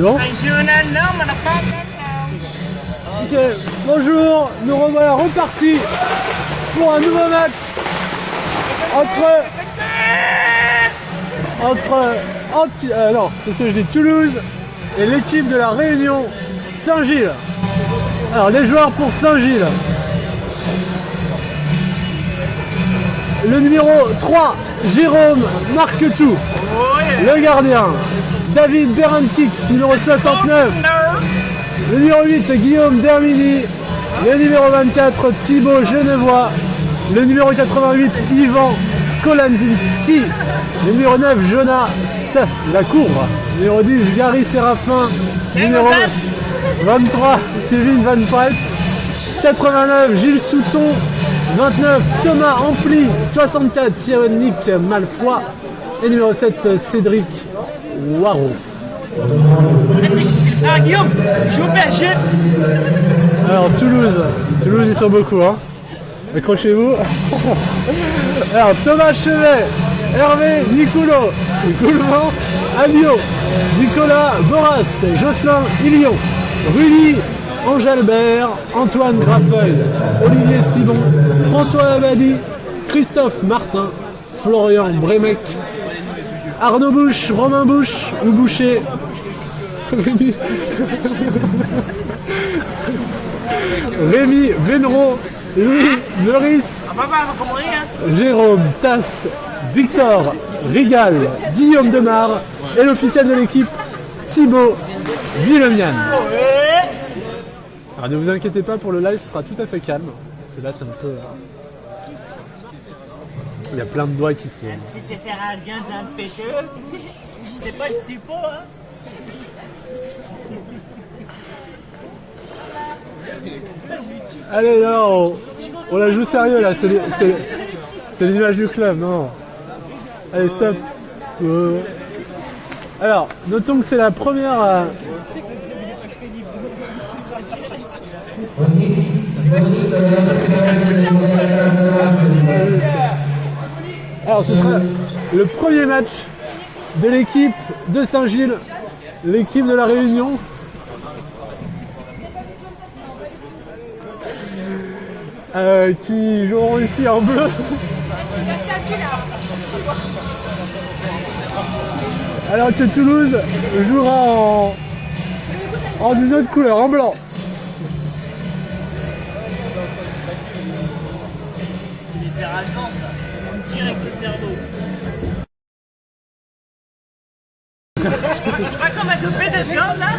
C'est bon? Ok, bonjour, nous revoilà repartis pour un nouveau match entre Toulouse et l'équipe de la Réunion Saint-Gilles. Alors les joueurs pour Saint-Gilles. Le numéro 3, Jérôme marque tout. Le gardien, David Berankix, numéro 69. Le numéro 8, Guillaume Dermini. Le numéro 24, Thibaut Genevois. Le numéro 88, Yvan Kolanzinski. Le numéro 9, Jonas Lacour. Numéro 10, Gary Séraphin. Numéro 23, Kevin Van Praet. 89, Gilles Souton. 29, Thomas Ampli. 64, Pierre-Nick Malfoy. Et numéro 7, Cédric Waro. C'est le frère Guillaume, je joue au PSG. Alors Toulouse ils sont beaucoup, hein. Accrochez-vous. Alors Thomas Chevet, Hervé Nicolo, Goulevent, Alio, Nicolas Boras, Jocelyn Ilion, Rudy Angelbert, Antoine Graffeuil, Olivier Simon, François Abadi, Christophe Martin, Florian Brémec, Arnaud Bouche, Romain Bouche ou Boucher, Rémi Vénero, Louis Meurice, Jérôme Tasse, Victor Rigal, Guillaume Demar et l'officiel de l'équipe Thibaut Villemian. Alors ne vous inquiétez pas, pour le live ce sera tout à fait calme, parce que là c'est un peu... Il y a plein de doigts qui sont... Si c'est faire un gain d'un péteux, je sais pas le support, hein. Allez, non, on la joue sérieux là, c'est l'image du club, non. Allez, stop. Alors, notons que c'est la première... Alors, ce sera le premier match de l'équipe de Saint-Gilles, l'équipe de la Réunion. Qui joueront ici en bleu. Alors que Toulouse jouera en une autre couleur, en blanc. C'est rageant ça, direct le cerveau. Je crois qu'on m'a coupé de secondes là.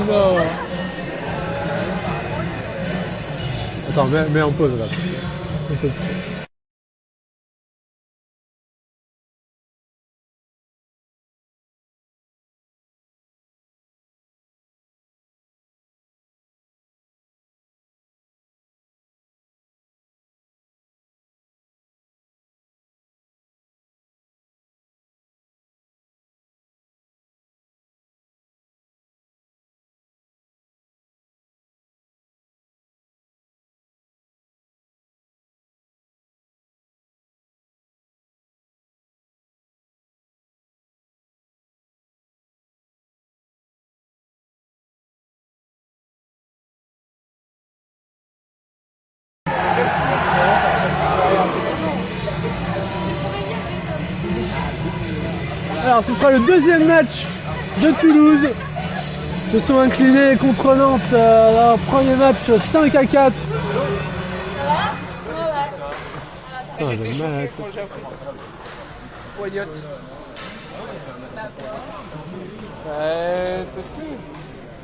Non. Attends, mets en pause là. Alors ce sera le deuxième match de Toulouse. Ils se sont inclinés contre Nantes leur premier match 5-4. Putain, j'ai mal à la tête.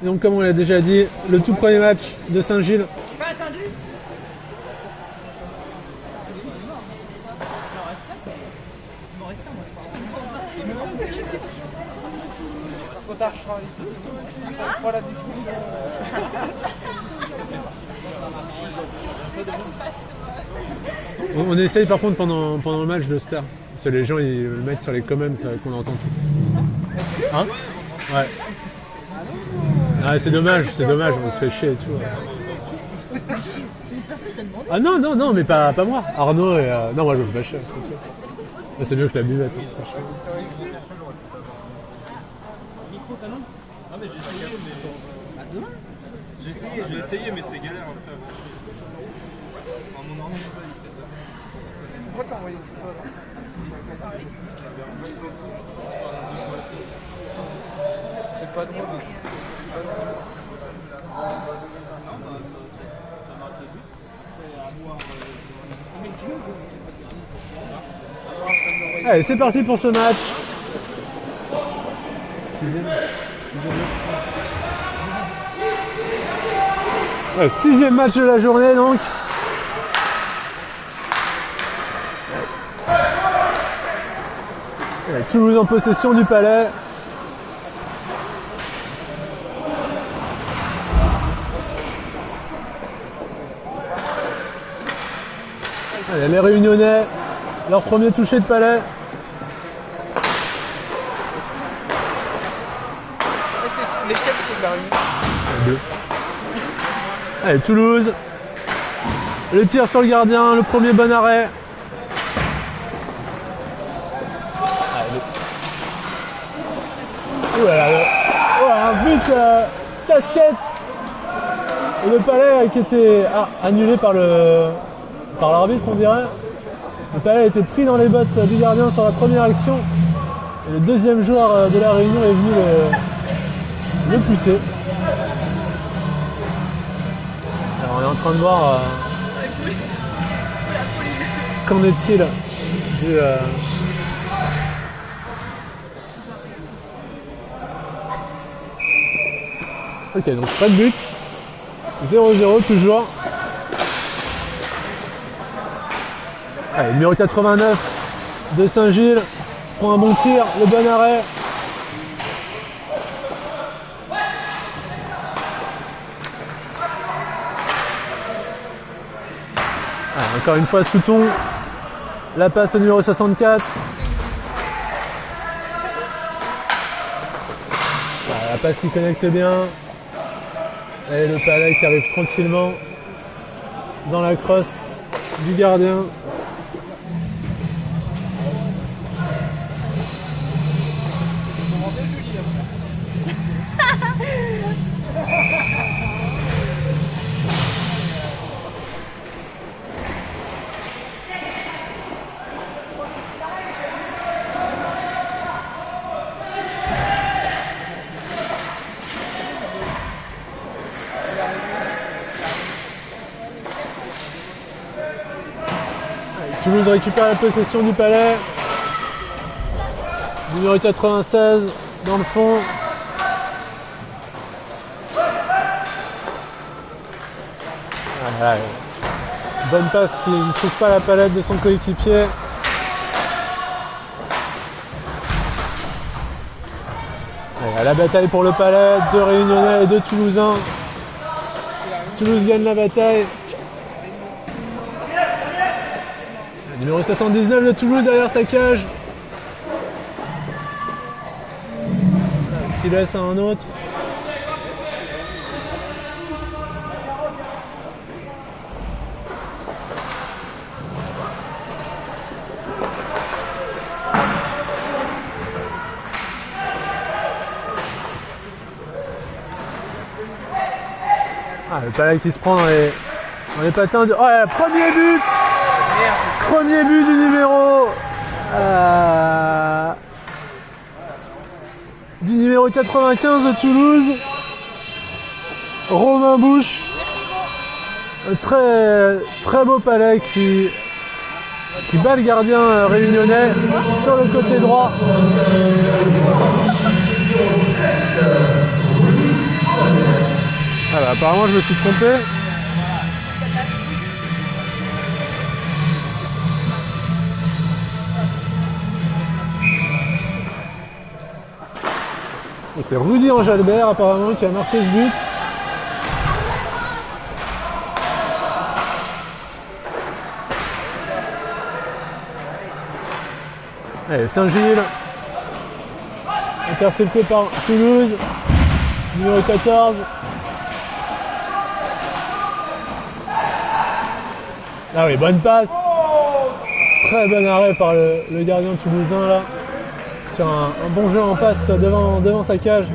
Et donc comme on l'a déjà dit, le tout premier match de Saint-Gilles. J'ai pas attendu. La discussion. On essaye par contre pendant le match de star. Parce que les gens ils le mettent sur les comments, c'est vrai qu'on entend tout. Hein? Ouais. Ah, c'est dommage, on se fait chier et tout. Ah non, mais pas moi. Arnaud et... non, moi je me fais chier. C'est mieux que la buvette. Hein. J'ai essayé, mais c'est galère après. Pourquoi t'as envoyé une photo alors? C'est pas drôle. Allez, c'est parti pour ce match. Sixième match de la journée donc. Allez, Toulouse en possession du Palais. Allez, les Réunionnais, leur premier touché de Palais. Lesquels c'est de la Réunion? Allez, Toulouse. Le tir sur le gardien, le premier bon arrêt. Un but casquette. Et le Palais qui était annulé par l'arbitre, on dirait. Le Palais a été pris dans les bottes du gardien sur la première action. Et le deuxième joueur de la Réunion est venu le pousser. Alors on est en train de voir qu'en est-il du Ok, donc pas de but. 0-0 toujours. Allez, numéro 89 de Saint-Gilles prend un bon tir, le bon arrêt. Encore une fois Souton, la passe au numéro 64. La passe qui connecte bien. Et le Palais qui arrive tranquillement dans la crosse du gardien. Toulouse récupère la possession du Palais. Numéro 96 dans le fond. Voilà. Bonne passe qui ne trouve pas la palette de son coéquipier. Voilà, la bataille pour le Palais, deux Réunionnais et deux Toulousains. Toulouse gagne la bataille. Numéro 79 de Toulouse derrière sa cage. Qui laisse à un autre. Le Palais qui se prend dans les patins. Oh, premier but! Premier but du numéro 95 de Toulouse, Romain Bouche. Un très beau Palais qui bat le gardien réunionnais sur le côté droit. Ah bah, apparemment je me suis trompé. C'est Rudy Angelbert apparemment qui a marqué ce but. Allez, Saint-Gilles. Intercepté par Toulouse. Numéro 14. Ah oui, bonne passe. très bon arrêt par le gardien toulousain là. Sur un bon jeu en passe devant sa cage.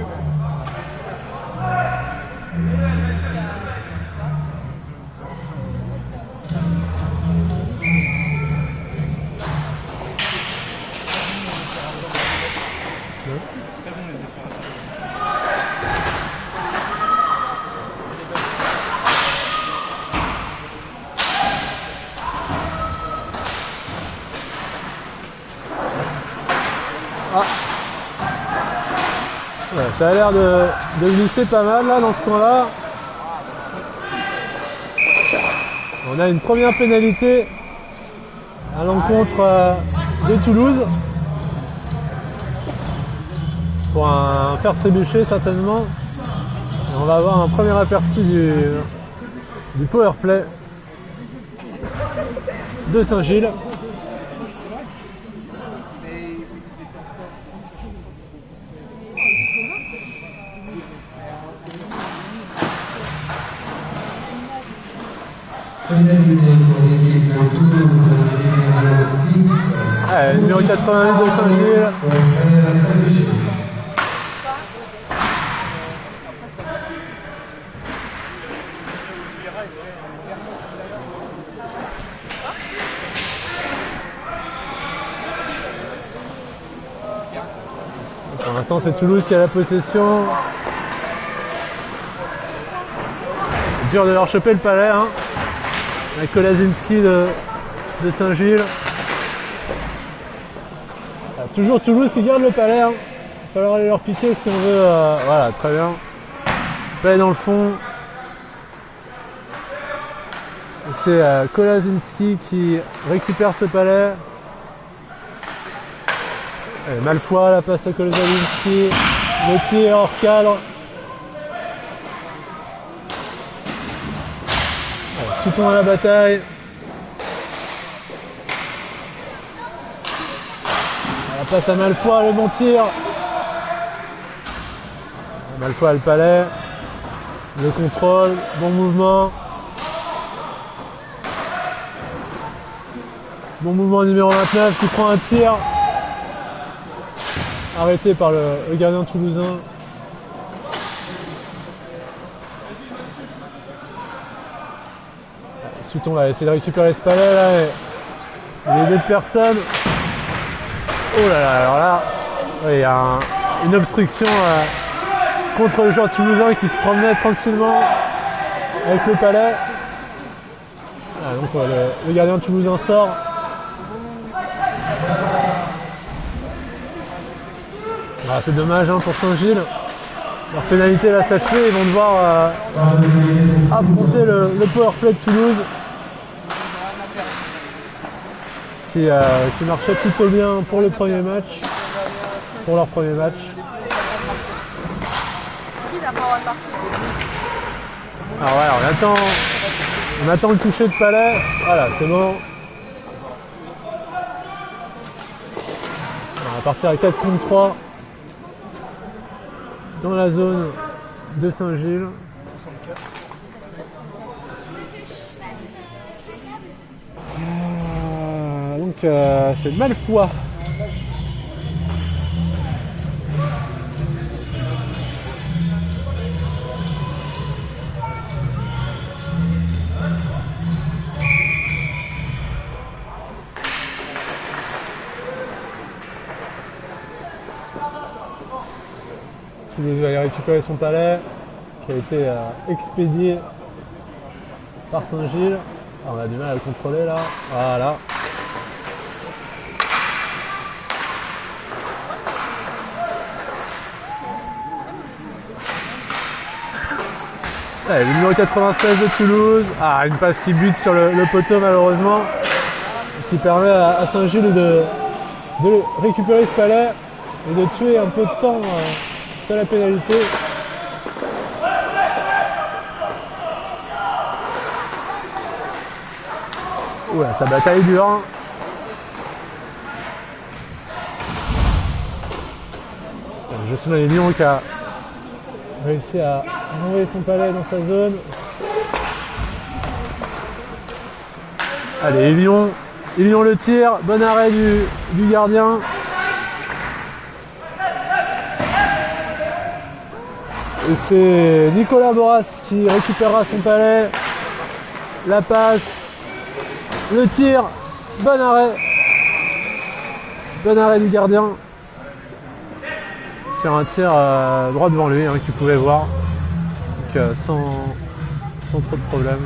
Ouais, ça a l'air de glisser pas mal là dans ce coin-là. On a une première pénalité à l'encontre de Toulouse. Pour un faire trébucher certainement. Et on va avoir un premier aperçu du power play de Saint-Gilles. Ouais, numéro 88 de Saint-Gilles. Pour l'instant, c'est Toulouse qui a la possession. C'est dur de leur choper le palais. Hein. La Kolazinski de Saint-Gilles. Toujours Toulouse qui garde le palais. Hein. Il va falloir aller leur piquer si on veut. Voilà, très bien. Palais dans le fond. C'est Kolazinski qui récupère ce palais. Allez, Malfoy, la passe à Kolazinski. Le tir hors cadre. Allez, Souton à la bataille. La passe à Malfoy, le bon tir. Malfoy a le palais. Le contrôle, bon mouvement. Bon mouvement numéro 29 qui prend un tir. Arrêté par le gardien toulousain. Souton va essayer de récupérer ce palais là. Et il y a d'autres personnes. Oh là là, alors là, il y a une obstruction contre le joueur toulousain qui se promenait tranquillement avec le palais. Ah, donc le gardien toulousain sort. Ah, c'est dommage hein, pour Saint-Gilles. Leur pénalité va s'achever, ils vont devoir affronter le powerplay de Toulouse. Qui marchait plutôt bien pour le premier match. Pour leur premier match. Alors voilà, on attend le toucher de palais. Voilà, c'est bon. On va partir à 4 contre 3 dans la zone de Saint-Gilles. Donc c'est Malfoy. Toulouse va aller récupérer son palais qui a été expédié par Saint-Gilles. On a du mal à le contrôler là. Voilà. Allez, le numéro 96 de Toulouse. Ah, une passe qui bute sur le poteau malheureusement. Qui permet à Saint-Gilles de récupérer ce palais et de tuer un peu de temps sur la pénalité. Oula, sa bataille dure. Hein. Jocelyn Lyon qui a réussi à envoyer son palais dans sa zone. Allez, Lyon Ils ont le tir, bon arrêt du gardien. Et c'est Nicolas Boras qui récupérera son palais. La passe, le tir, bon arrêt. Bon arrêt du gardien. Sur un tir droit devant lui, hein, qu'il pouvait voir. Donc sans trop de problèmes.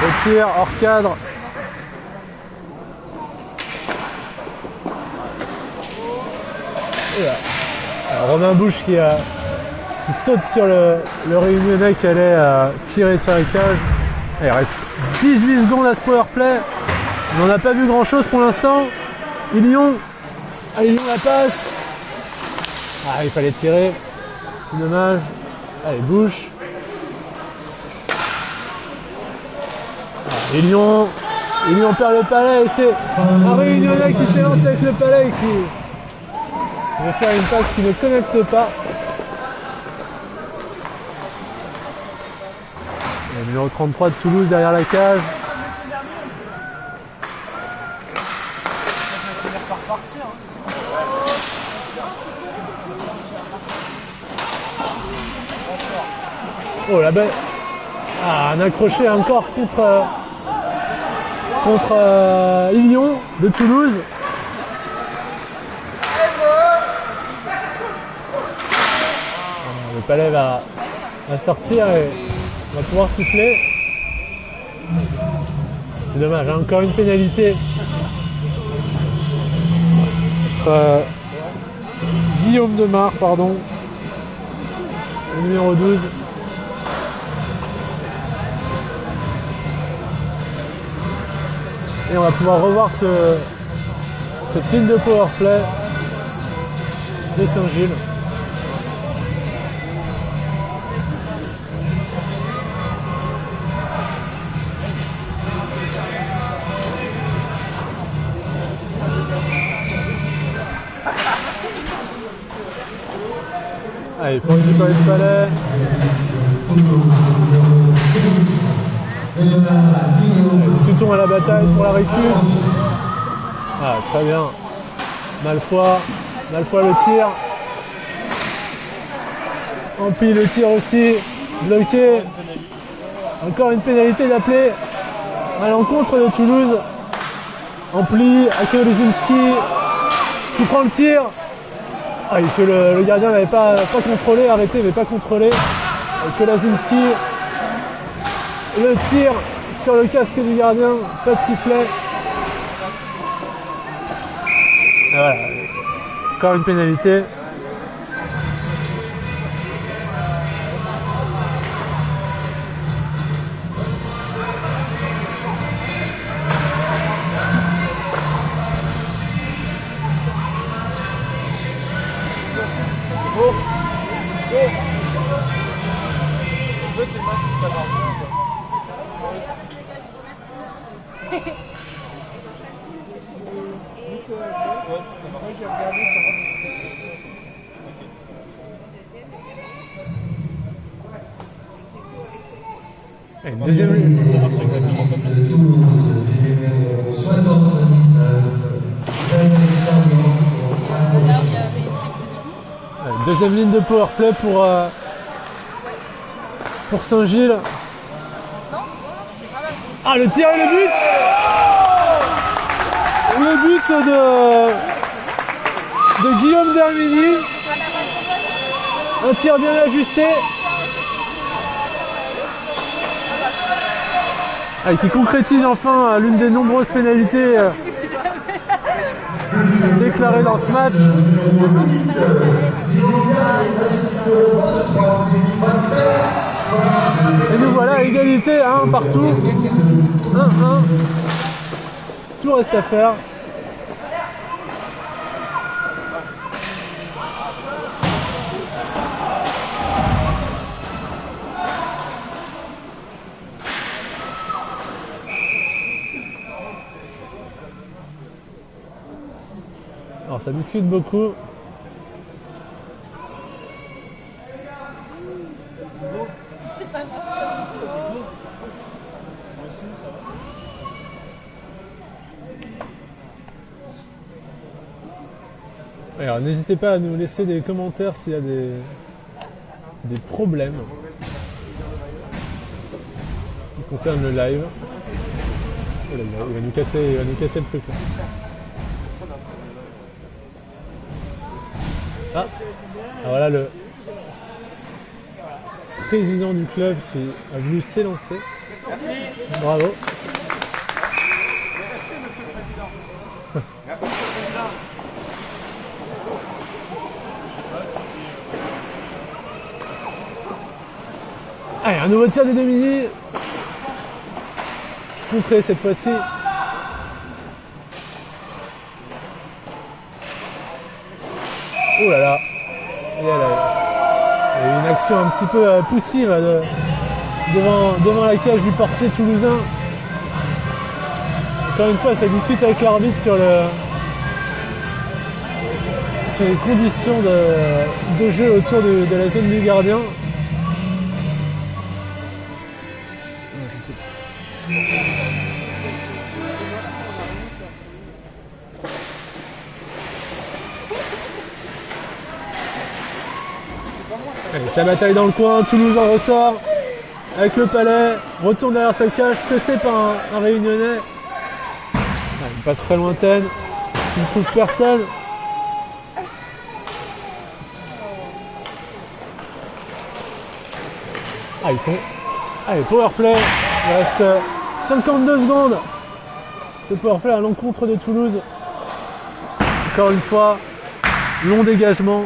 Le tir hors cadre. Et là. Alors, Romain Bouche qui saute sur le Réunionnais qui allait tirer sur la cage. Et il reste 18 secondes à ce powerplay. On n'en a pas vu grand chose pour l'instant. Ilion la passe. Ah, il fallait tirer. C'est dommage. Allez, Bouche. Ilion perd le palais et c'est un Réunionnais qui s'élance avec le palais et qui va faire une passe qui ne connecte pas. Et le numéro 33 de Toulouse derrière la cage. Oh la belle. Ah, un accroché encore contre Ilion de Toulouse. Le palais va sortir et va pouvoir siffler. C'est dommage, hein, encore une pénalité contre Guillaume Demar, pardon, le numéro 12. Et on va pouvoir revoir cette ligne de powerplay de Saint-Gilles. Allez, pour récupérer ce palais. Sutton à la bataille pour la récup. Ah, très bien. Malfoy le tir. Ampli le tir aussi. Bloqué. Encore une pénalité d'appeler à l'encontre de Toulouse. Ampli, Akelezinski qui prend le tir. Ah, et que le gardien n'avait pas contrôlé, arrêté, mais pas contrôlé. Akelezinski. Le tir sur le casque du gardien, pas de sifflet. Et voilà, encore une pénalité. Deuxième ligne. Deuxième ligne de powerplay pour Saint-Gilles. Ah, le tir et le but! Le but de Guillaume Dermini. Un tir bien ajusté. Ah, qui concrétise enfin l'une des nombreuses pénalités déclarées dans ce match. Et nous voilà à égalité, 1 partout. 1-1. Tout reste à faire. Alors ça discute beaucoup. Alors n'hésitez pas à nous laisser des commentaires s'il y a des problèmes qui concernent le live. Oh là là, il va nous casser le truc là. Ah, voilà le président du club qui a voulu s'élancer. Bravo. Allez, un nouveau tir des Domini. Contré cette fois-ci. Oh là là. Il y a une action un petit peu poussive devant la cage du portier toulousain. Encore une fois, ça discute avec l'arbitre sur les conditions de jeu autour de la zone du gardien. Allez, ça bataille dans le coin, Toulouse en ressort avec le palais, retourne derrière sa cage, pressé par un Réunionnais. Une passe très lointaine, qui ne trouve personne. Ah, ils sont... Allez, powerplay, il reste 52 secondes. Ce powerplay à l'encontre de Toulouse. Encore une fois, long dégagement.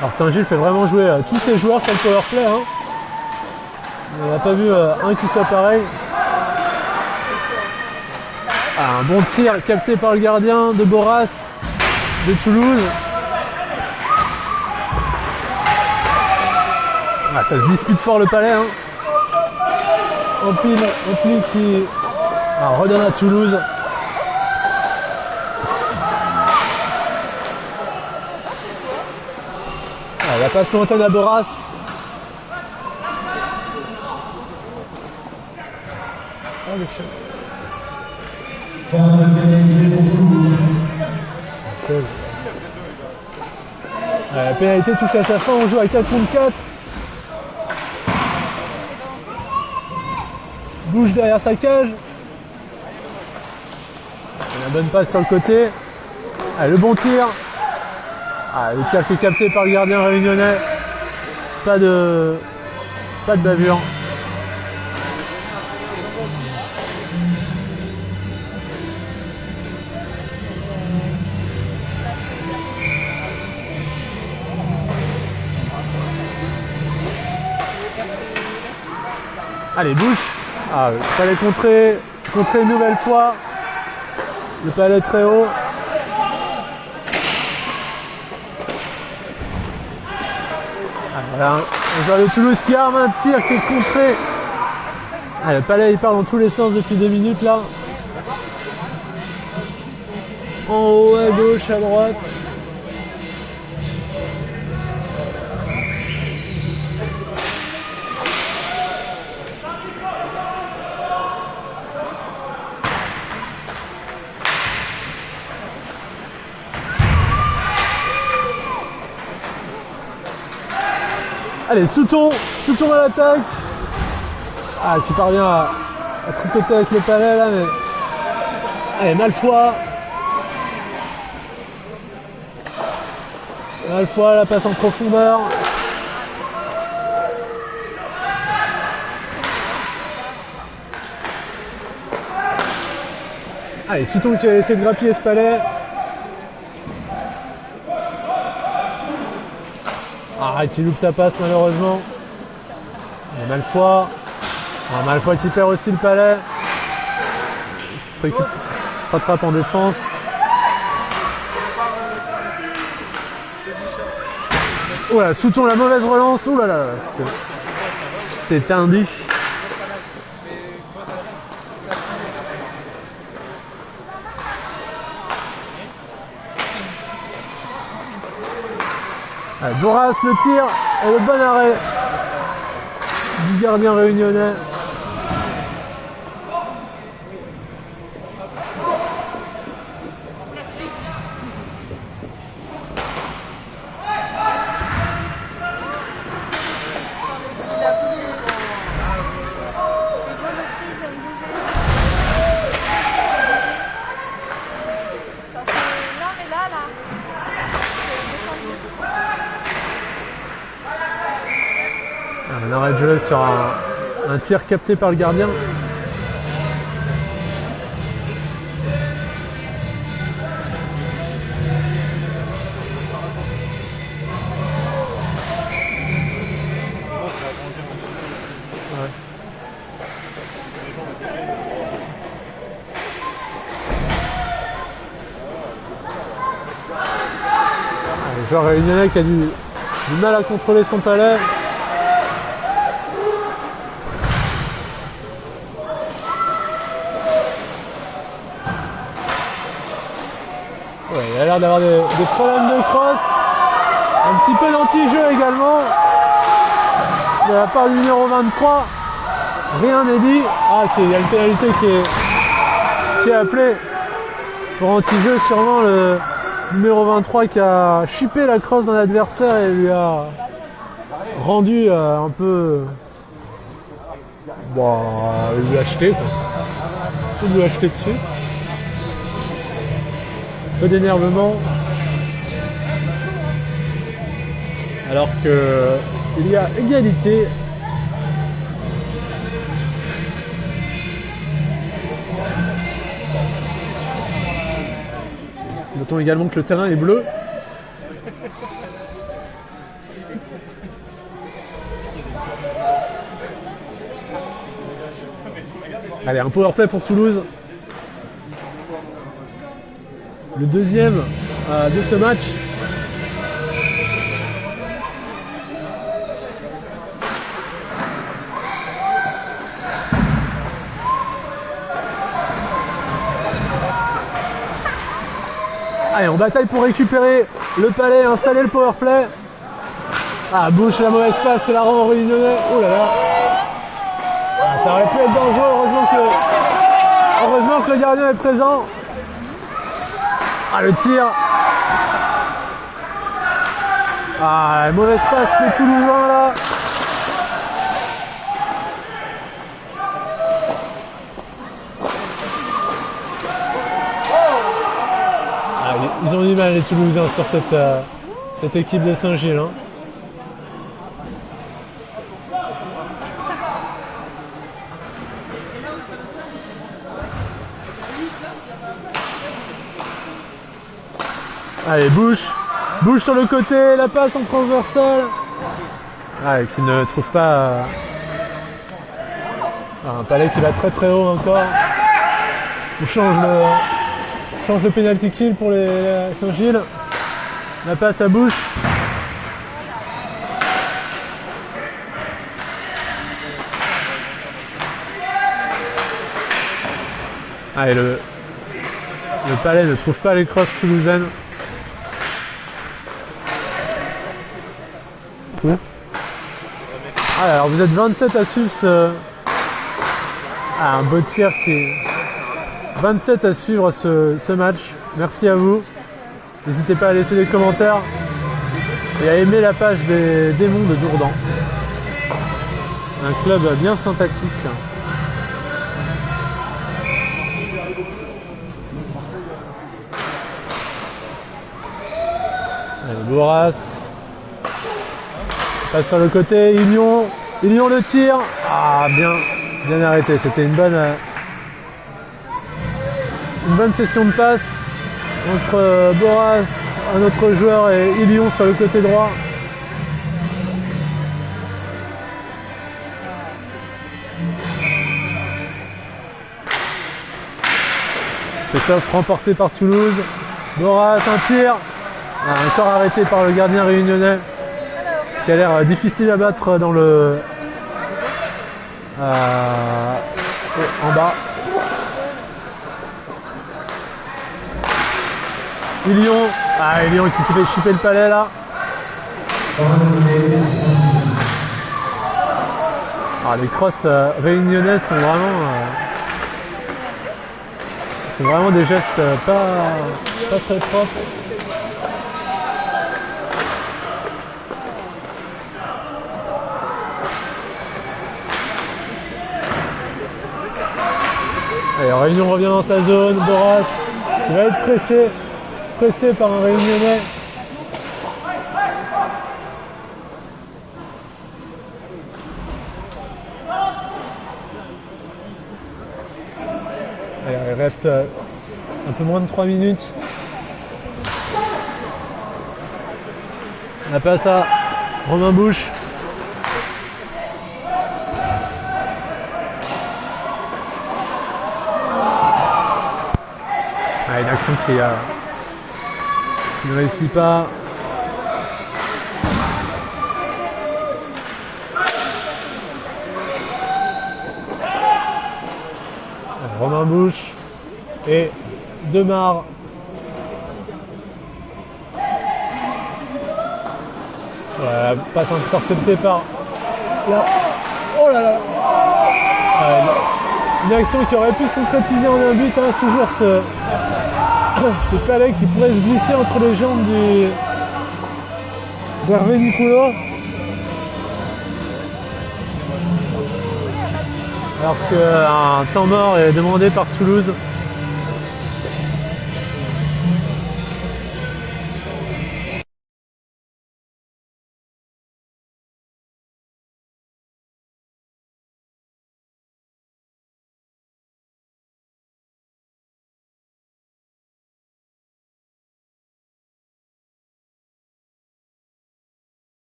Alors Saint-Gilles fait vraiment jouer tous ses joueurs sur le powerplay. Hein. On n'a pas vu un qui soit pareil. Ah, un bon tir capté par le gardien de Boras de Toulouse. Ah, ça se dispute fort le palais. Hein. Ampli qui redonne à Toulouse. La passe lointaine à Boras. Oh, le chien. La pénalité touche à sa fin, on joue à 4 contre 4. Bouge derrière sa cage. La bonne passe sur le côté. Allez, le bon tir. Ah, le tir qui est capté par le gardien réunionnais. Pas de bavure. Allez, bouche. Ah, il fallait contrer une nouvelle fois. Le palais très haut. Voilà, un joueur de Toulouse qui arme un tir qui est contré. Ah, le palais il part dans tous les sens depuis 2 minutes là. En haut, à gauche, à droite. Allez, Souton à l'attaque. Ah, qui parvient à tricoter avec le palais là, mais... Allez, Malfoy, la passe en profondeur. Allez, Souton qui a essayé de grappiller ce palais. Ah, qui loupe sa passe malheureusement. Et Malfoy qui perd aussi le palais. Il se rattrape en défense. Oh là, Souton, la mauvaise relance. Oh là là, c'était tendu. Allez, Boras, le tir et le bon arrêt du gardien réunionnais. Il a bougé. Le pied vient de bouger. Ça fait... Non mais là. Un arrêt de jeu sur un tir capté par le gardien. Ouais. Le joueur réunionnais qui a du mal à contrôler son palais. Ouais, il a l'air d'avoir des problèmes de cross. Un petit peu d'anti-jeu également. De la part du numéro 23. Rien n'est dit. Ah, il y a une pénalité qui est appelée pour anti-jeu. Sûrement le numéro 23 qui a chippé la crosse d'un adversaire et lui a rendu un peu... Bon, il lui a acheté quoi. Il lui a acheté dessus. Un peu d'énervement. Alors que il y a égalité. Notons également que le terrain est bleu. Allez, un powerplay pour Toulouse. Le deuxième de ce match. Allez, on bataille pour récupérer le palais, installer le powerplay. Ah, Bouche, la mauvaise passe, c'est la rend réunionnais. Oh là là. Ah, ça aurait pu être dangereux, heureusement que le gardien est présent. Ah, le tir. Ah, la mauvaise passe, les Toulousains là. Ah, ils ont du mal les Toulousains sur cette équipe de Saint-Gilles. Hein. Allez, Bouche sur le côté, la passe en transversale. Ah, qui ne trouve pas un palais qui va très très haut encore. On change le penalty kill pour les Saint-Gilles. La passe à Bouche. Allez, le palais ne trouve pas les crosses toulousaines. Ah, alors vous êtes 27 à suivre un beau tir qui... 27 à suivre ce match. Merci à vous. N'hésitez pas à laisser des commentaires et à aimer la page des Démons de Dourdan. Un club bien sympathique. Allez, Boras. Passe sur le côté, Ilion le tire. Ah, bien arrêté. C'était une bonne session de passe entre Boras, un autre joueur, et Ilion sur le côté droit. C'est ça, remporté par Toulouse. Boras, un tir. Ah, encore arrêté par le gardien réunionnais. Qui a l'air difficile à battre dans le... en bas. Ilion qui s'est fait chipper le palais là. Ah, les crosses réunionnaises sont vraiment des gestes pas très propres. Allez, Réunion revient dans sa zone, Boras qui va être pressé par un Réunionnais. Allez, il reste un peu moins de 3 minutes. On a pas ça. Romain Bouche. Ah, une action qui ne réussit pas. Romain Bouche et Demar. Voilà, passe interceptée par là. Oh là là. Une action qui aurait pu se concrétiser en un but, hein. Toujours ce palais qui pourrait se glisser entre les jambes d'Hervé Nicolas. Alors qu'un temps mort est demandé par Toulouse.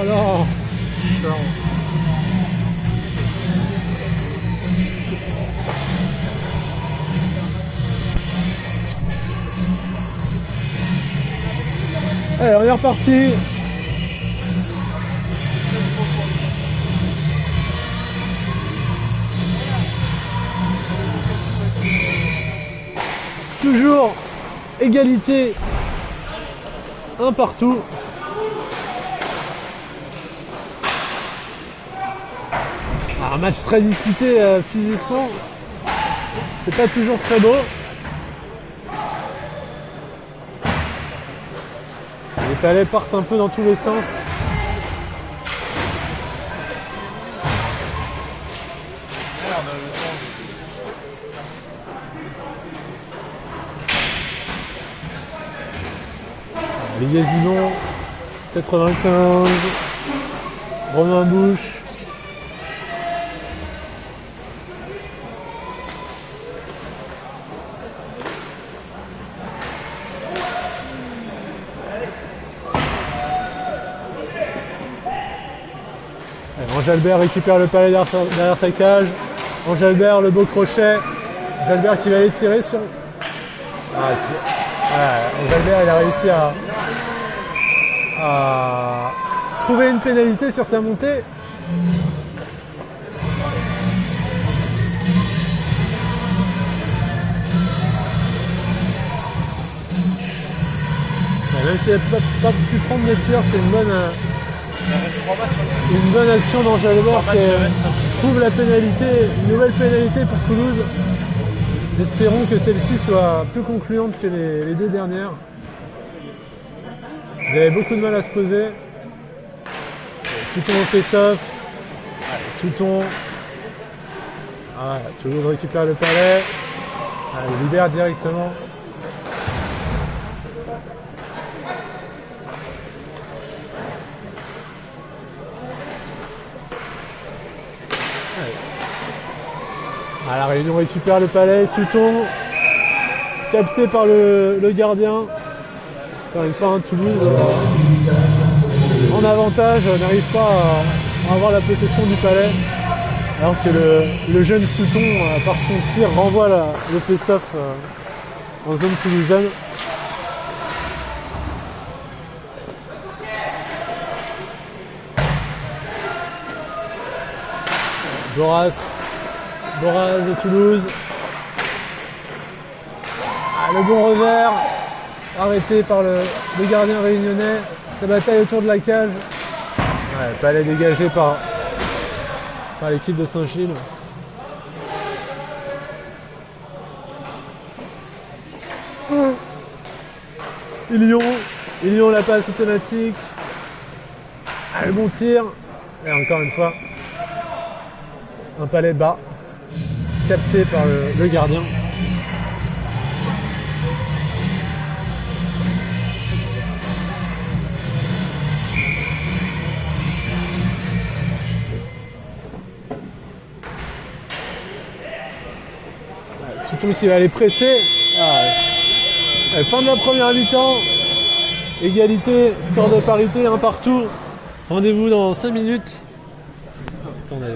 Oh non. Allez, on est reparti. Toujours égalité, un partout. Un match très disputé physiquement, c'est pas toujours très beau. Les palais partent un peu dans tous les sens. Les Yézinons, 95, Romain Bouche. Angelbert récupère le palais derrière sa cage. Angelbert, le beau crochet. Angelbert qui va aller tirer sur... Angelbert, il a réussi à trouver une pénalité sur sa montée. Même s'il n'a pas pu prendre de tir, c'est une bonne action d'Angelbert qui trouve la pénalité, une nouvelle pénalité pour Toulouse. Espérons que celle-ci soit plus concluante que les deux dernières. Ils avaient beaucoup de mal à se poser. Souton au face-off. Souton. Toulouse récupère le palais. Il libère directement. Ah, la Réunion récupère le palais, Souton, capté par le gardien. Encore une fois, Toulouse en avantage, n'arrive pas à avoir la possession du palais. Alors que le jeune Souton, par son tir, renvoie le face-off en zone toulousaine. Boras de Toulouse. Ah, le bon revers, arrêté par le gardien réunionnais. Sa bataille autour de la cage. Ouais, palais dégagé par l'équipe de Saint-Gilles. Ilion la passe automatique. Ah, le bon tir. Et encore une fois, un palais bas, capté par le gardien. Souton qui va aller presser. Ah, ouais. Fin de la première mi-temps. Égalité, score de parité, un partout. Rendez-vous dans 5 minutes. Attendez.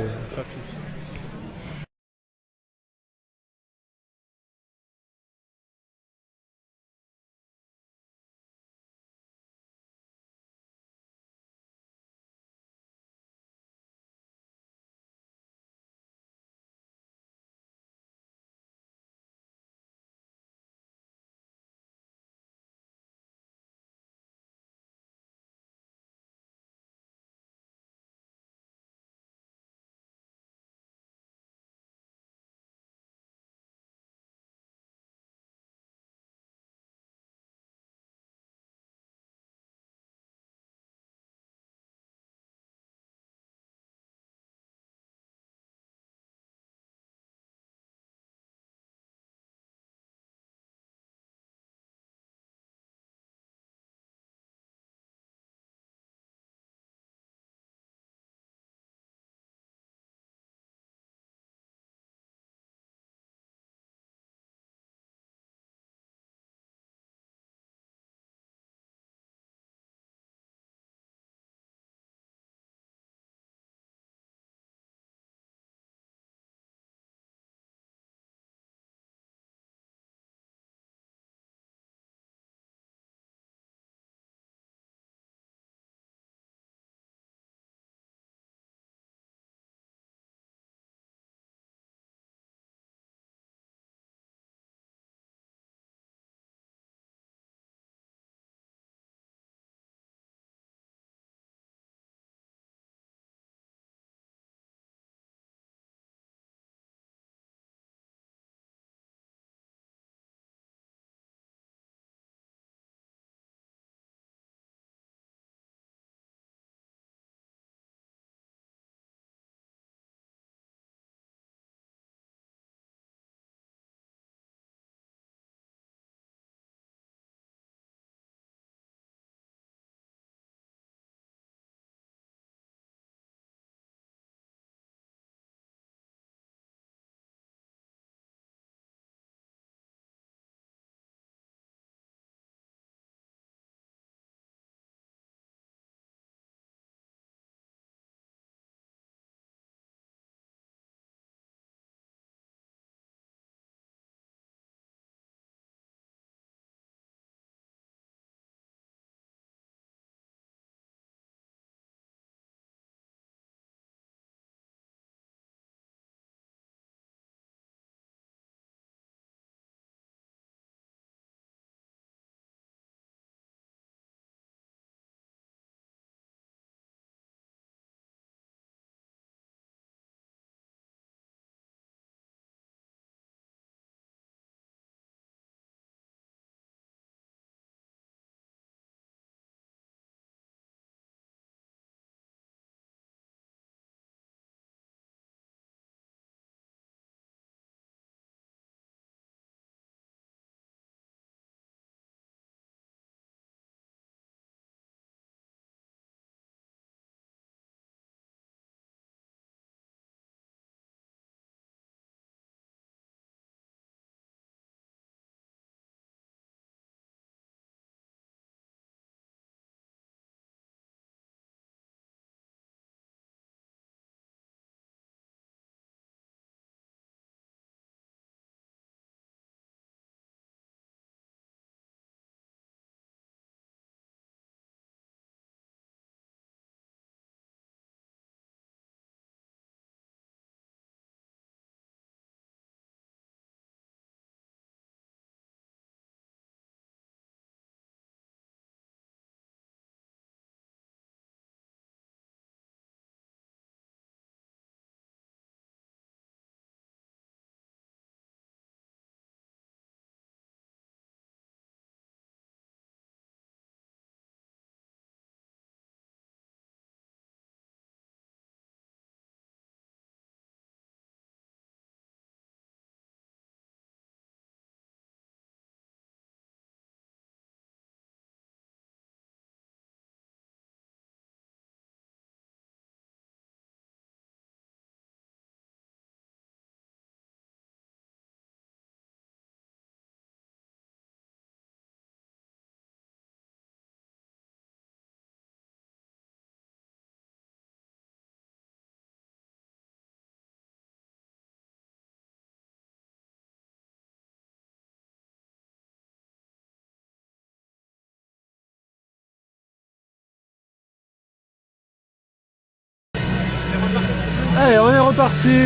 reparti.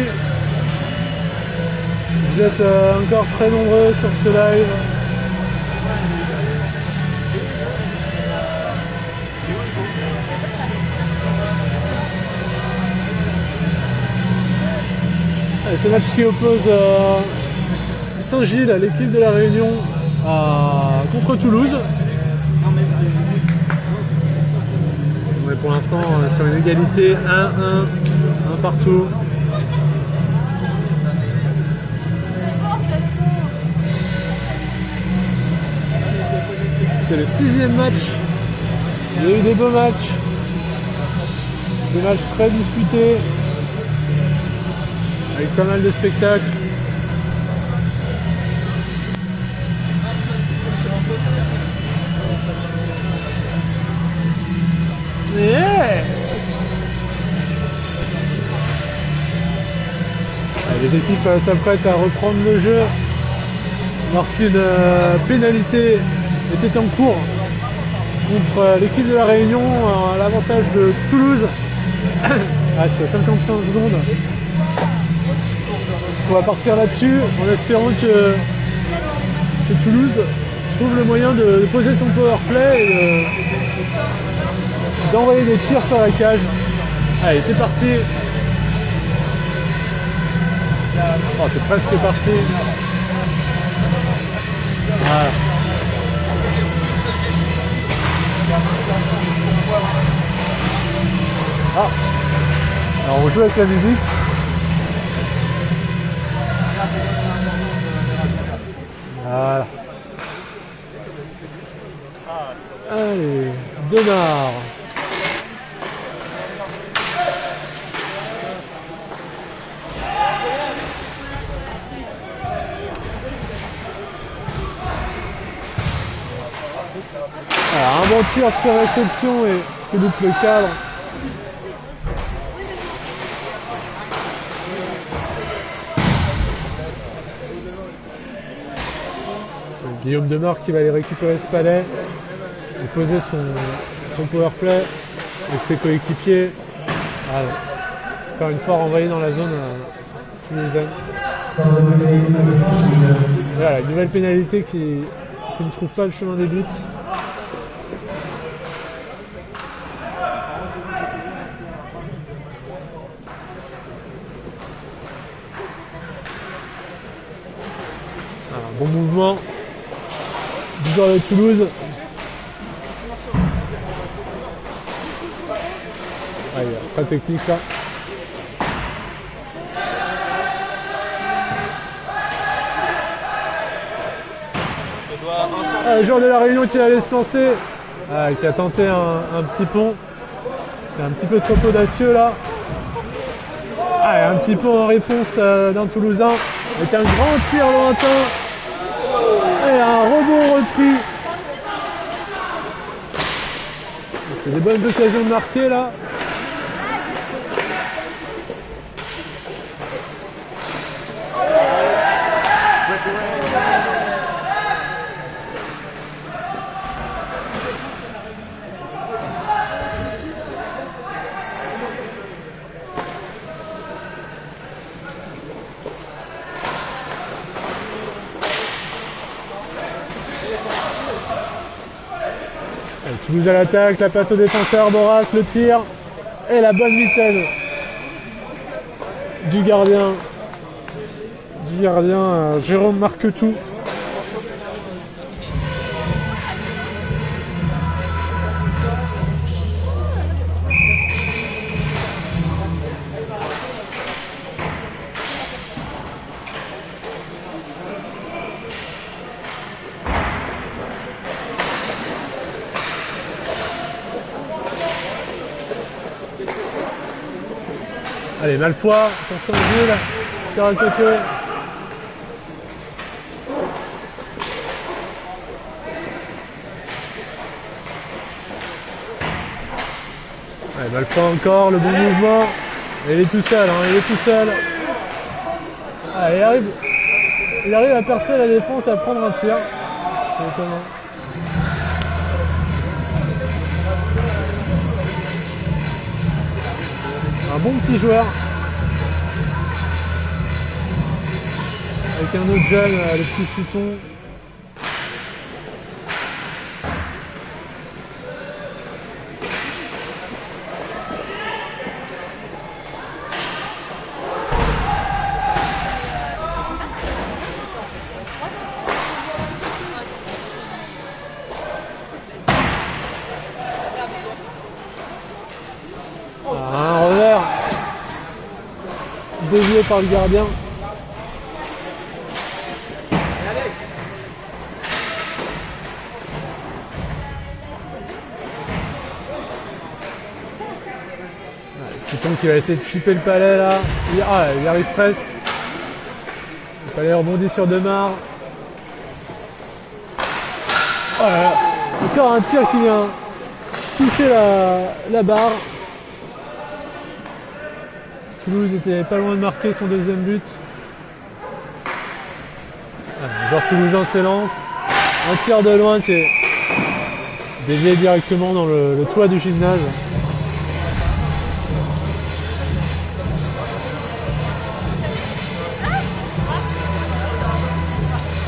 Vous êtes encore très nombreux sur ce live. Allez, ce match qui oppose Saint-Gilles, l'équipe de la Réunion, contre Toulouse. On est pour l'instant sur une égalité 1-1, un partout. C'est le 6e match. Il y a eu des beaux matchs. Des matchs très disputés. Avec pas mal de spectacles. Yeah. Les équipes s'apprêtent à reprendre le jeu alors qu'une pénalité était en cours contre l'équipe de la Réunion à l'avantage de Toulouse. C'était 55 secondes. On va partir là-dessus en espérant que Toulouse trouve le moyen de poser son power play et d'envoyer des tirs sur la cage. Allez, c'est parti. Oh, c'est presque parti. Voilà. Ah. Alors on joue avec la musique. Voilà. Allez, Denard. Alors, un bon tir sur réception et qui loupe le cadre. Guillaume Demar qui va aller récupérer ce palais et poser son power play avec ses coéquipiers. Voilà. Encore une fois renvoyé dans la zone toulousaine. Voilà, une nouvelle pénalité qui ne trouve pas le chemin des buts. Bon mouvement du joueur de Toulouse. Ah, il est très technique là. Le joueur de la Réunion qui allait se lancer, qui a tenté un petit pont. C'était un petit peu trop audacieux là. Et un petit pont en réponse d'un Toulousain avec un grand tir lointain. Et un rebond repris. C'était des bonnes occasions de marquer là. Toulouse à l'attaque, la passe au défenseur, Boras, le tir et la bonne mitaine du gardien Jérôme Marquetou. Allez, Malfoy pour Saint-Gilles, sur un côté. Allez, Malfoy encore, le bon mouvement. Et il est tout seul, il est tout seul. Allez, il arrive à percer la défense et à prendre un tir. C'est étonnant. Un bon petit joueur. avec un autre jeune, le petit Sutton. Un revers dévié par le gardien. Sutton qui va essayer de chipper le palais là. Il y arrive presque. Le palais rebondit sur Demar. Oh là là. Encore un tir qui vient toucher la barre. Toulouse était pas loin de marquer son deuxième but. Le joueur toulousain s'élance. Un tir de loin qui est dévié directement dans le toit du gymnase.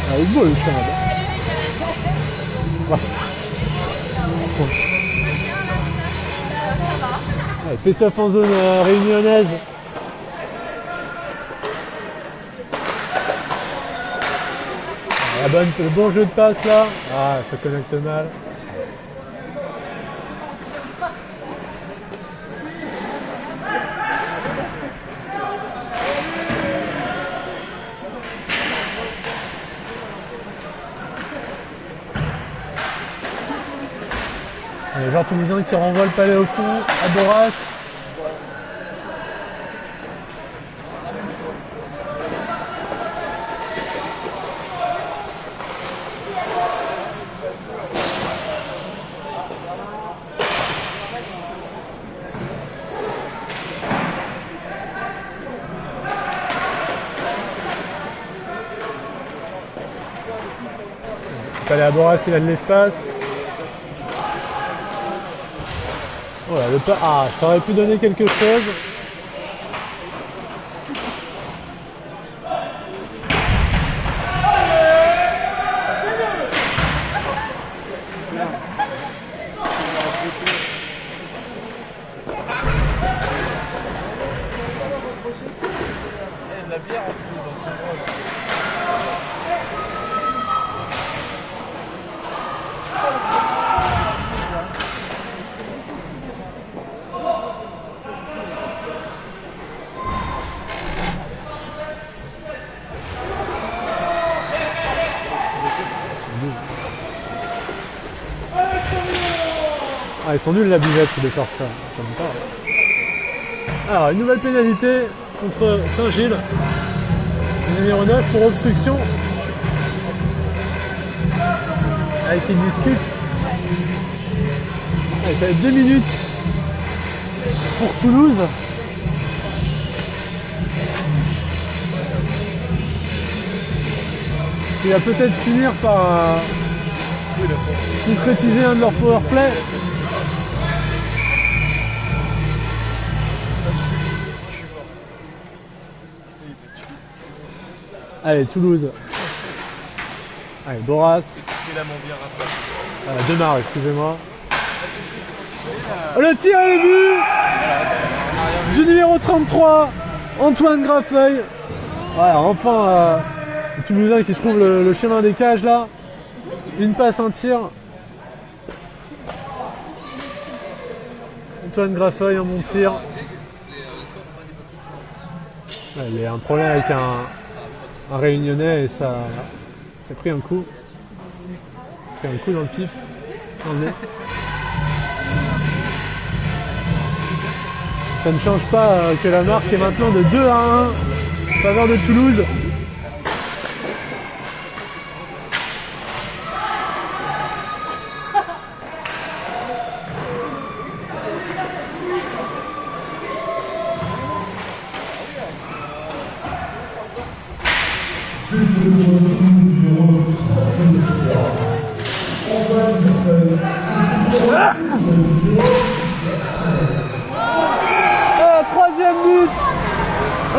Ah, il est beau le chien là-bas. Ouais, face-off en zone réunionnaise. Le bon jeu de passe là. Ah, ça connecte mal. Le joueur toulousain qui renvoie le palais au fond à Boras. Le palais à Boras, il a de l'espace. Voilà, ça aurait pu donner quelque chose. La bière en plus dans ce rôle. Ah, ils sont nuls la buvette de faire ça. Comme pas. Alors, une nouvelle pénalité contre Saint-Gilles. Numéro 9 pour obstruction. Avec qui discute. Allez, ça va être 2 minutes pour Toulouse. Qui va peut-être finir par concrétiser un de leurs powerplay. Allez, Toulouse. Allez, Boras. Demar, excusez-moi. Le tir et le but du numéro 33, Antoine Graffeuil. Voilà, enfin, le Toulousain qui trouve le chemin des cages là. Une passe, un tir. Antoine Graffeuil en bon tir. Ouais, il y a un problème avec un réunionnais et ça a pris un coup. Pris un coup dans le pif. Dans le nez. Ça ne change pas que la marque est maintenant de 2-1 en faveur de Toulouse.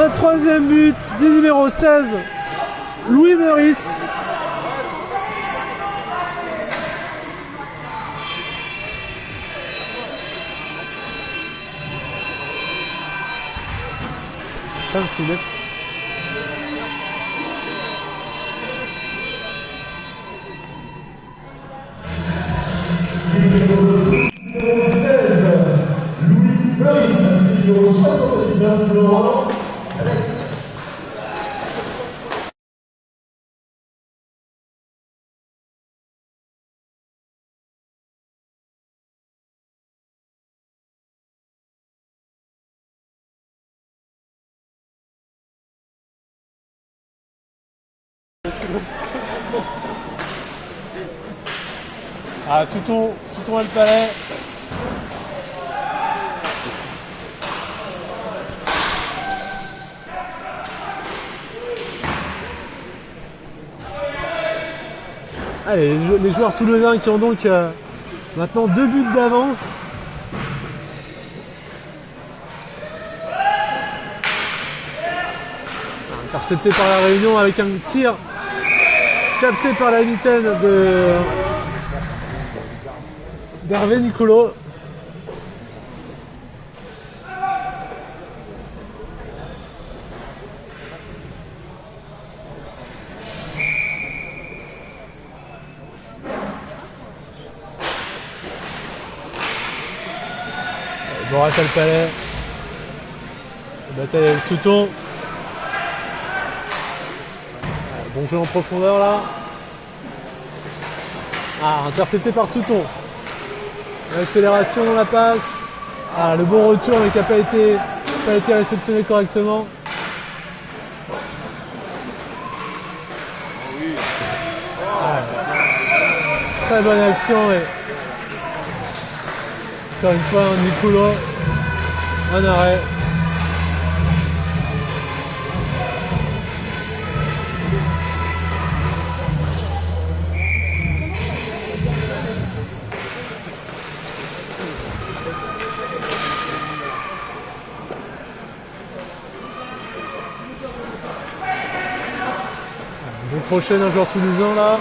Un troisième but du numéro 16, Louis Meurice. Pas le net. Ah, Souton a le palais. Allez, les joueurs toulousains qui ont donc maintenant 2 buts d'avance. Intercepté par la Réunion avec un tir capté par la mitaine d'Hervé Nicolo. Boras a le palais. Bataille avec Souton. Bon jeu en profondeur là. Ah, intercepté par Souton. L'accélération dans la passe. Ah, le bon retour mais qui n'a pas été réceptionné correctement. Ah, très bonne action et encore une fois Nicolo en arrêt. Prochaine un joueur toulousain là.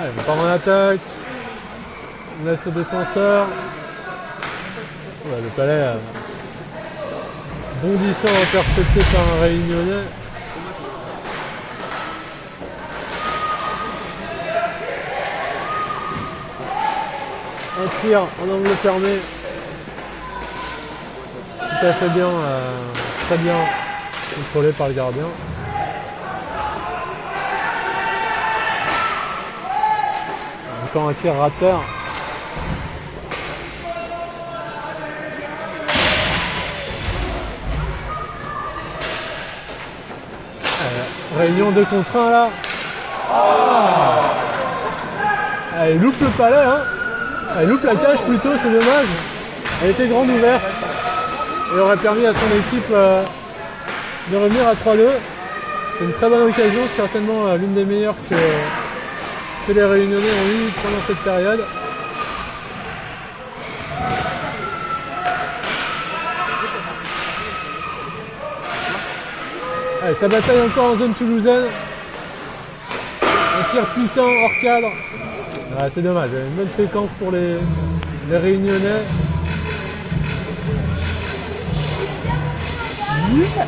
Allez, on part en attaque. On laisse le défenseur. Ouais, le palais bondissant intercepté par un Réunionnais. Un tir en angle fermé. Tout à fait bien, très bien contrôlé par le gardien. Encore un tir rateur. Réunion 2 contre 1 là. Ah, il loupe le palais hein. Elle loupe la cage plutôt, c'est dommage. Elle était grande ouverte et aurait permis à son équipe de revenir à 3-2. C'était une très bonne occasion, certainement l'une des meilleures que les Réunionnais ont eues pendant cette période. Allez, ça bataille encore en zone toulousaine. Un tir puissant hors cadre. Ah, c'est dommage, une bonne séquence pour les Réunionnais. Yeah.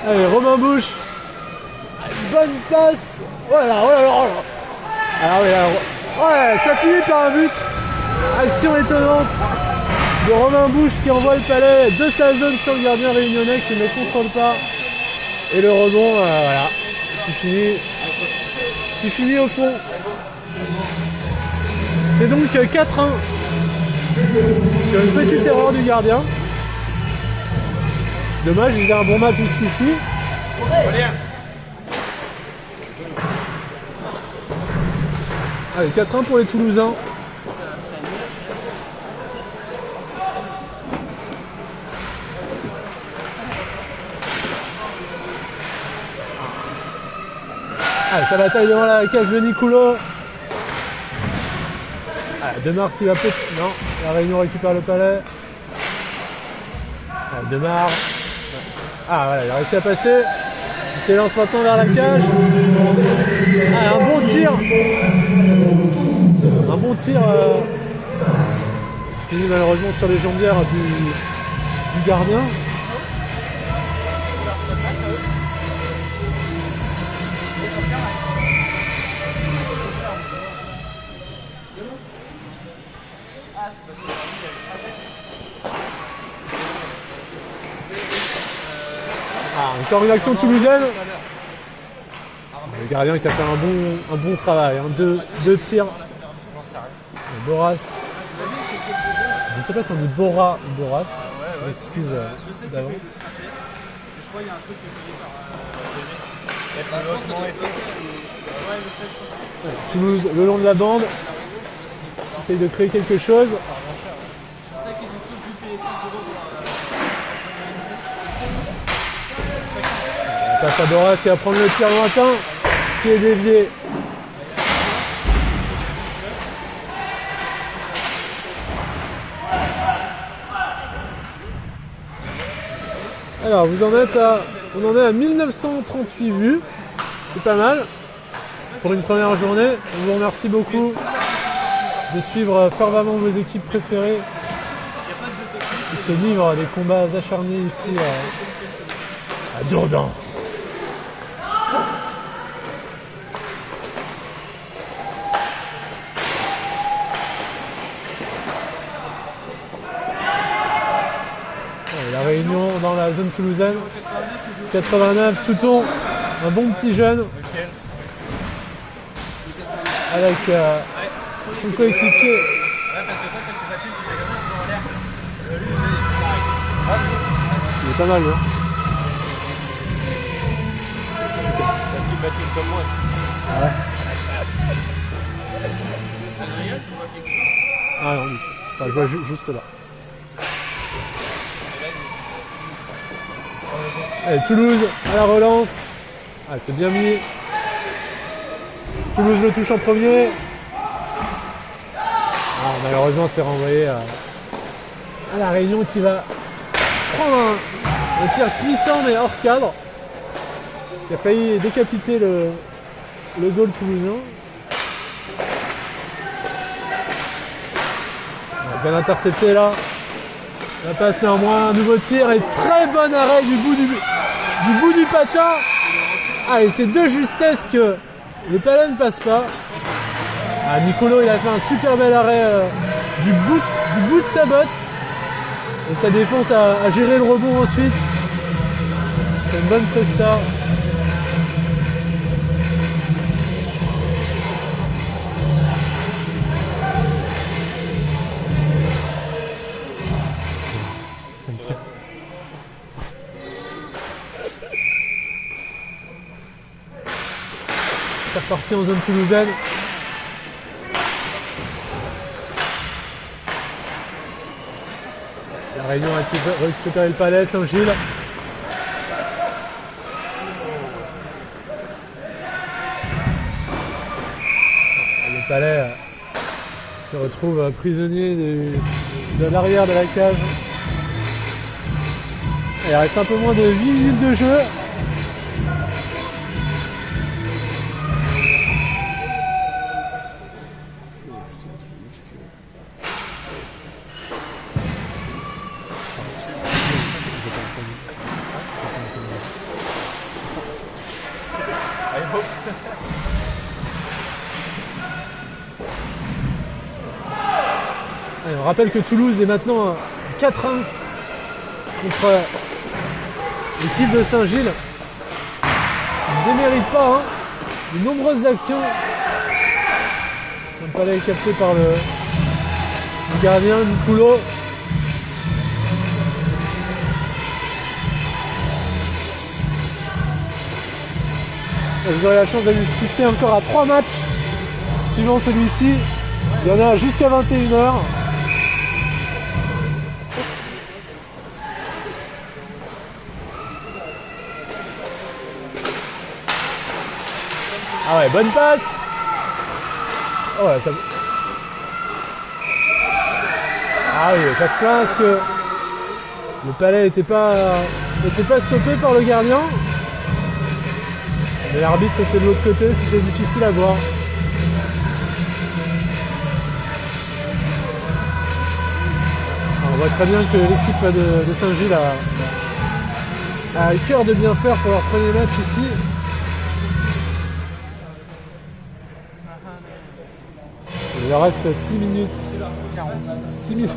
Allez, Romain Bouche. Bonne passe. Voilà, voilà. Alors, ouais, ça finit par un but. Action étonnante de Romain Bouche qui envoie le palais de sa zone sur le gardien réunionnais qui ne contrôle pas. Et le rebond, voilà, qui finit au fond. C'est donc 4-1 sur une petite erreur du gardien. Dommage, il a un bon match jusqu'ici. Allez, 4-1 pour les Toulousains. Allez, ça bataille devant la cage de Nicolo. Allez, Demar qui va peut-être... Non, la Réunion récupère le palais. Allez, Demar. Ah voilà, il a réussi à passer. Il s'élance maintenant vers la cage. Allez, un bon tir. Un bon tir. Fini malheureusement sur les jambières du gardien. Ah, encore une action toulousaine. Le gardien qui a fait un bon travail. Hein. Deux tirs. Boras. Je ne sais pas si on dit Bora ou Boras. Je m'excuse d'avance. Ouais, Toulouse, le long de la bande, essaye de créer quelque chose. On passe à Boras qui va prendre le tir lointain, qui est dévié. Alors on en est à 1938 vues, c'est pas mal pour une première journée. On vous remercie beaucoup de suivre fervemment vos équipes préférées qui se livrent des combats acharnés ici à Dourdan. La Réunion dans la zone toulousaine. 89, Souton, un bon petit jeune. Avec son coéquipier. Il est pas mal, hein. Parce qu'il patine comme moi. Ouais. Ah non, enfin, je vois juste là. Allez, Toulouse à la relance. Ah, c'est bien mis. Toulouse le touche en premier. Ah, malheureusement, c'est renvoyé à la Réunion qui va prendre un tir puissant mais hors cadre. Qui a failli décapiter le goal toulousain. Bien intercepté là. La passe néanmoins, un nouveau tir et très bon arrêt du bout du patin. Ah, et c'est de justesse que le palais ne passe pas. Ah, Nicolo il a fait un super bel arrêt du bout de sa botte. Et sa défense a géré le rebond ensuite. C'est une bonne presta. C'est reparti en zone toulousaine. La Réunion a récupéré le palais, Saint-Gilles. Le palais se retrouve prisonnier de l'arrière de la cage. Il reste un peu moins de 8 minutes de jeu. Allez, on rappelle que Toulouse est maintenant à 4-1 contre l'équipe de Saint-Gilles. Ils ne déméritent pas, hein. De nombreuses actions. Le palais est capté par le gardien Niculo. Et vous aurez la chance d'assister encore à 3 matchs suivant celui-ci. Il y en a jusqu'à 21h. Ah ouais, bonne passe. Oh ouais, ça... Ah oui, ça se plaint parce que le palais n'était pas stoppé par le gardien. Mais l'arbitre était de l'autre côté, c'était difficile à voir. Alors, on voit très bien que l'équipe de Saint-Gilles a le cœur de bien faire pour leur premier match ici. Il leur reste 6 minutes. 6 minutes.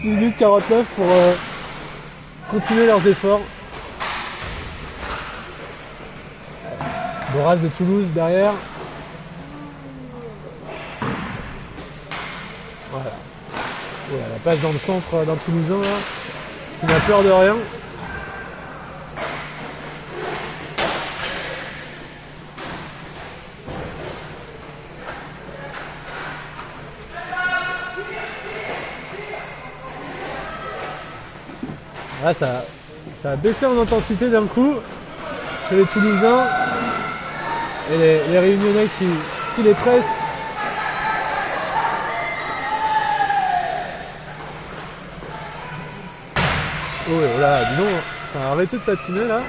6 minutes 49 pour continuer leurs efforts. Boras de Toulouse derrière. Voilà. Voilà, la passe dans le centre d'un Toulousain là, qui n'a peur de rien. Là, ça a baissé en intensité d'un coup chez les Toulousains et les Réunionnais qui les pressent. Oh là, dis donc, ça a arrêté de patiner là.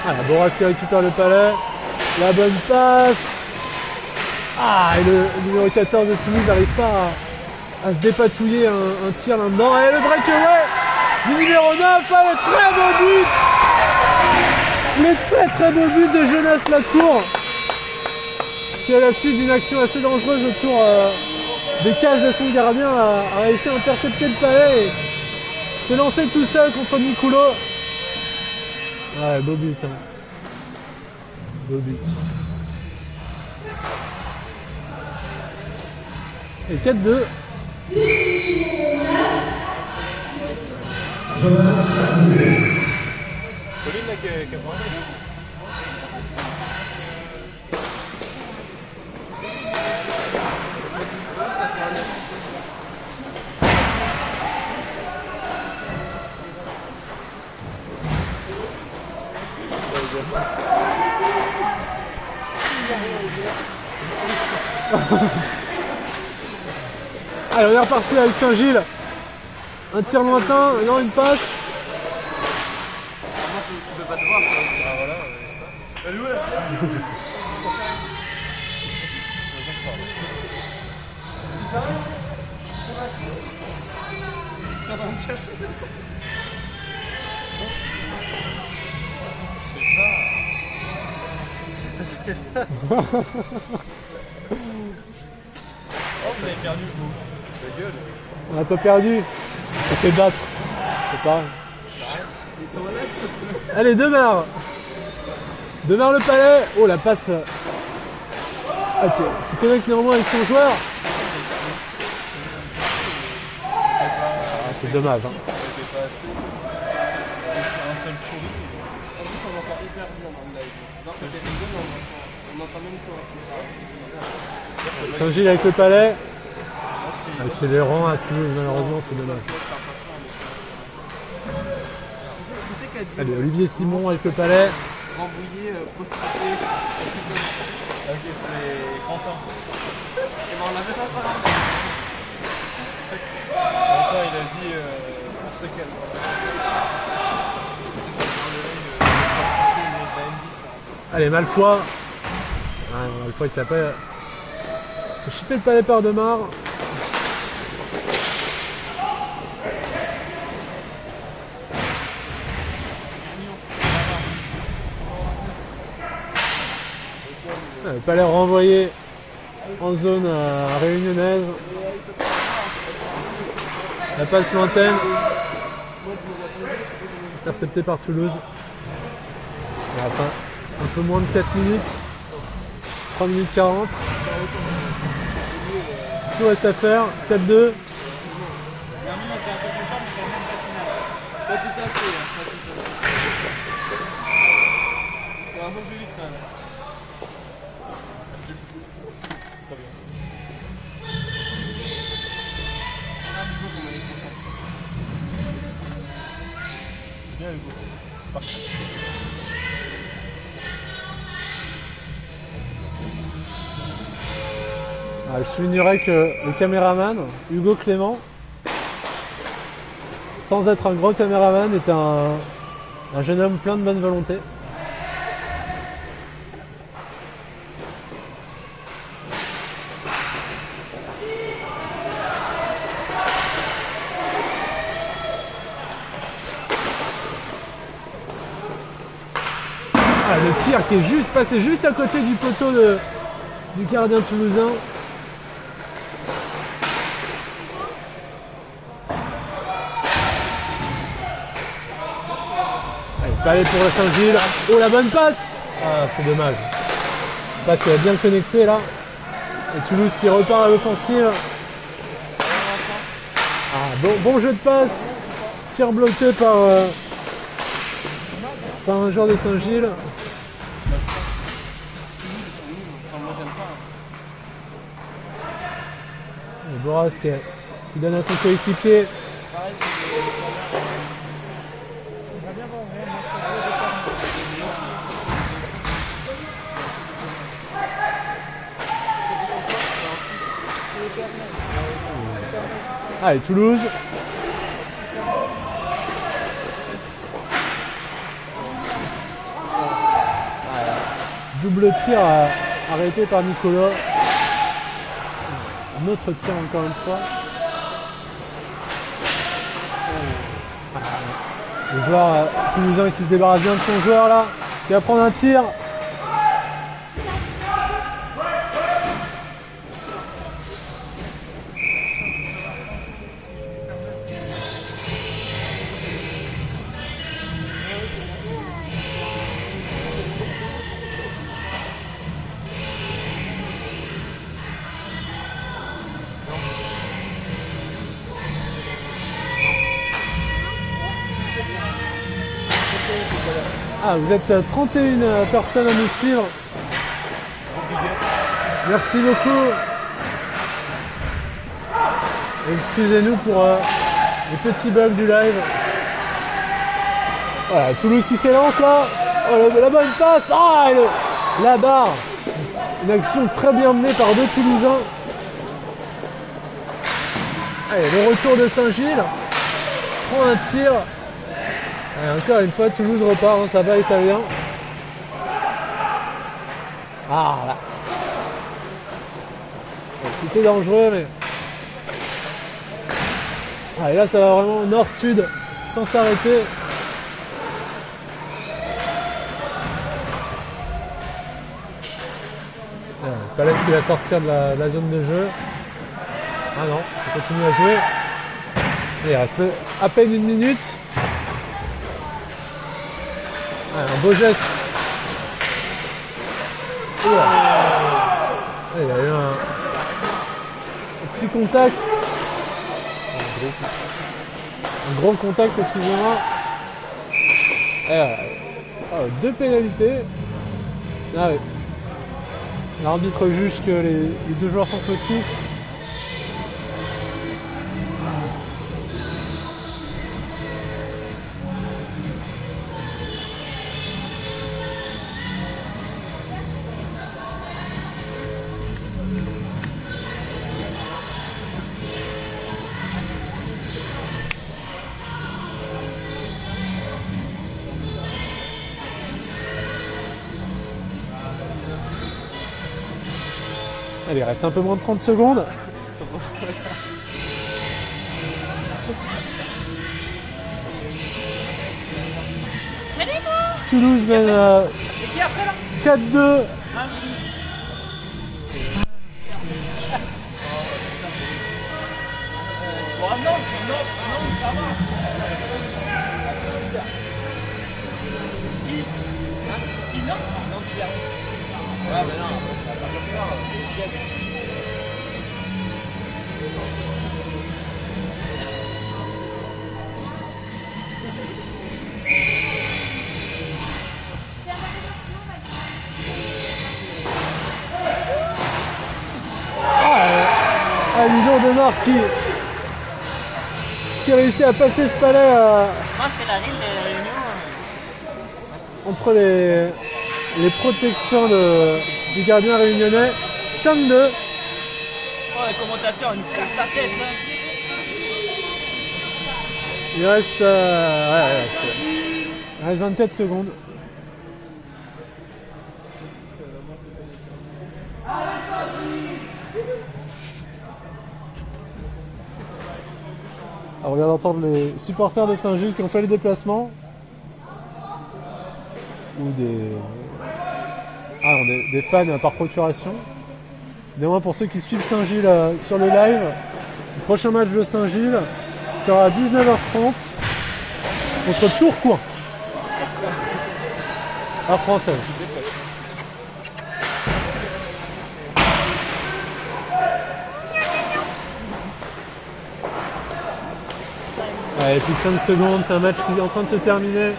Voilà, Boras qui récupère le palais. La bonne passe. Ah, et le numéro 14 de Toulouse n'arrive pas à se dépatouiller un tir là-dedans. Et le breakaway du numéro 9. Ah, le très beau but. Le très beau but de Jonas Lacour, qui à la suite d'une action assez dangereuse autour des cages de son gardien a réussi à intercepter le palais et s'est lancé tout seul contre Niculo. Ouais, beau but. Hein. Beau but. Et 4-2. Pauline là qui a parlé. Allez, on est reparti avec Saint-Gilles. Un tir lointain, non, une passe. Tu peux pas te voir quoi. Ah voilà, ça. Elle est où la Oh, vous avez perdu, vous. Ta gueule. On n'a pas perdu. C'était battre. C'est pas. Allez, Demar. Demar le palais. Oh, la passe. Ok. Tu connectes néanmoins avec son joueur. Ah, c'est dommage. Hein. C'était pas assez. Un seul trou. En plus, on entend hyper bien dans le live. Genre, peut-être une bonne, on entend même toi. Saint-Gilles avec le palais. C'est les rangs à Toulouse, malheureusement, c'est dommage. Tu sais qu'à dire Allez, Olivier Simon avec le palais. Rambouillet, prostraté, Ok, c'est Quentin. et ben on l'avait pas parlé. Quentin, il a dit pour ce qu'elle. Allez, Malfoy. Ah, Malfoy qui a pas chipé le palais par Demar. Le palais renvoyé en zone réunionnaise. La passe lointaine. Interceptée par Toulouse. Et à la fin, un peu moins de 4 minutes. 3 minutes 40. Tout reste à faire. 4-2. Pas tout à fait, pas tout à fait. C'est un peu plus vite quand même. Bien, Hugo. Parfait. Je soulignerai que le caméraman, Hugo Clément, sans être un grand caméraman, est un jeune homme plein de bonne volonté. Le tir qui est passé juste à côté du poteau du gardien toulousain. Allez, palais pour le Saint-Gilles. Oh, la bonne passe. Ah, c'est dommage. La passe qui a bien connecté là. Et Toulouse qui repart à l'offensive. Ah, bon jeu de passe. Tir bloqué par un joueur de Saint-Gilles. Et Boras qui donne à son coéquipier. Allez, Toulouse. Double tir arrêté par Nicolas. Un autre tir encore une fois. Le joueur toulousain qui se débarrasse bien de son joueur là, qui va prendre un tir. Ah, vous êtes 31 personnes à nous suivre. Merci beaucoup. Excusez-nous pour les petits bugs du live. Voilà, Toulouse qui s'élance là. Oh, la bonne passe. Ah, la barre. Une action très bien menée par deux Toulousains. Allez, le retour de Saint-Gilles. Prend un tir. Et encore une fois, Toulouse repart, hein, ça va et ça vient. Ah là. C'était dangereux, mais... Ah, et là, ça va vraiment nord-sud, sans s'arrêter. Palette qui va sortir de la zone de jeu. Ah non, ça continue à jouer. Et il reste à peine une minute. Un beau geste. Il y a eu un petit contact. Un gros contact, excusez-moi. Deux pénalités. Ah oui. L'arbitre juge que les deux joueurs sont fautifs. Allez, il reste un peu moins de 30 secondes. Toulouse mène 4-2. non, non, ça va. Qui non? Non, Pierre. Ouais, mais non, ça va pas faire. Lidon de Nord qui réussit à passer ce palais Je pense que la ville de la Réunion, entre les protections du gardien réunionnais. 5-2. oh, le commentateur il nous casse la tête là. Il reste, il reste 24 secondes. Alors, on vient d'entendre les supporters de Saint-Gilles qui ont fait le déplacement. Ou des fans par procuration. Néanmoins, pour ceux qui suivent Saint-Gilles sur le live, le prochain match de Saint-Gilles sera à 19h30 contre Tourcoing. Heure française. Allez, plus de 5 secondes, c'est un match qui est en train de se terminer.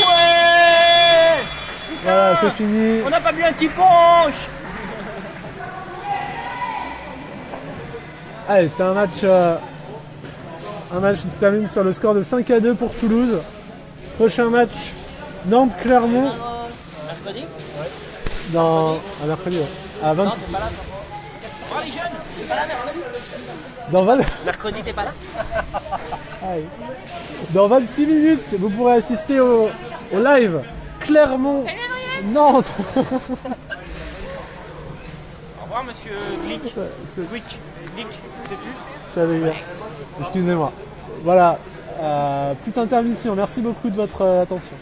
Ouais. Voilà, c'est fini. On n'a pas bu un petit punch. Allez, c'est un match qui se termine sur le score de 5-2 pour Toulouse. Prochain match, Nantes-Clermont. Mercredi? À mercredi, ouais. À 26. Non, t'es pas là. Oh les jeunes, t'es pas là mercredi? Dans 20... Mercredi, t'es pas là? Allez. Dans 26 minutes, vous pourrez assister au live Clermont-Nantes. Au revoir, monsieur Glick. Glick, c'est plus. J'avais eu. Excusez-moi. Voilà. Petite intermission. Merci beaucoup de votre attention.